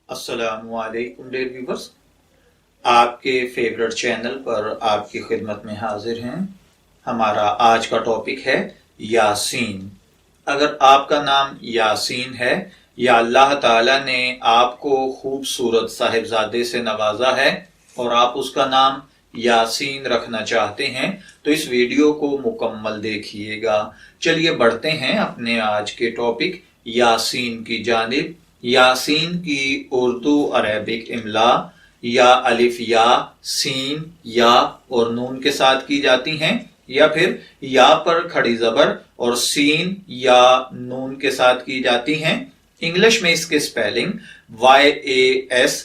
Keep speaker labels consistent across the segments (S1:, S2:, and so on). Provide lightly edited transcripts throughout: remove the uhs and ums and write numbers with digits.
S1: السلام علیکم dear viewers, آپ کے فیورٹ چینل پر آپ کی خدمت میں حاضر ہیں۔ ہمارا آج کا ٹاپک ہے یاسین۔ اگر آپ کا نام یاسین ہے یا اللہ تعالیٰ نے آپ کو خوبصورت صاحبزادے سے نوازا ہے اور آپ اس کا نام یاسین رکھنا چاہتے ہیں تو اس ویڈیو کو مکمل دیکھیے گا۔ چلیے بڑھتے ہیں اپنے آج کے ٹاپک یاسین کی جانب۔ یاسین کی اردو عربک املا یا الف یا، سین یا اور نون کے ساتھ کی جاتی ہیں، یا پھر یا پر کھڑی زبر اور سین یا نون کے ساتھ کی جاتی ہیں۔ انگلش میں اس کے سپیلنگ YASEEN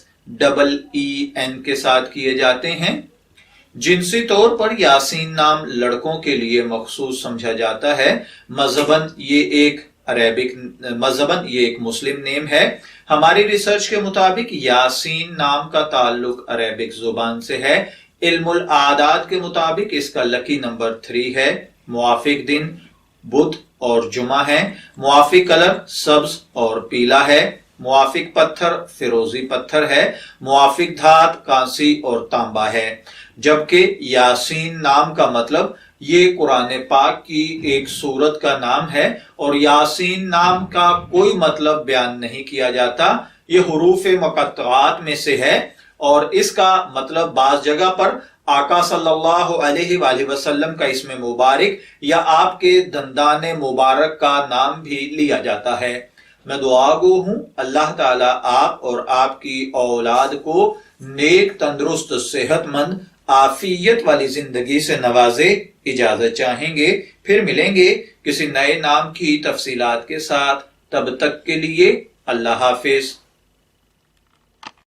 S1: کے ساتھ کیے جاتے ہیں۔ جنسی طور پر یاسین نام لڑکوں کے لیے مخصوص سمجھا جاتا ہے۔ مذہباً یہ ایک مسلم نیم ہے۔ ہماری ریسرچ کے مطابق یاسین نام کا تعلق عربک زبان سے ہے۔ علم العادات کے مطابق اس کا لکی نمبر 3 ہے۔ موافق دن بدھ اور جمعہ ہے۔ موافق کلر سبز اور پیلا ہے۔ موافق پتھر فیروزی پتھر ہے۔ موافق دھات کانسی اور تانبا ہے۔ جبکہ یاسین نام کا مطلب یہ قرآن پاک کی ایک سورت کا نام ہے اور یاسین نام کا کوئی مطلب بیان نہیں کیا جاتا۔ یہ حروف مقطعات میں سے ہے اور اس کا مطلب بعض جگہ پر آقا صلی اللہ علیہ وآلہ وسلم کا اسم مبارک یا آپ کے دندان مبارک کا نام بھی لیا جاتا ہے۔ میں دعا گو ہوں اللہ تعالیٰ آپ اور آپ کی اولاد کو نیک تندرست صحت مند عافیت والی زندگی سے نوازے۔ اجازت چاہیں گے، پھر ملیں گے کسی نئے نام کی تفصیلات کے ساتھ۔ تب تک کے لیے اللہ حافظ۔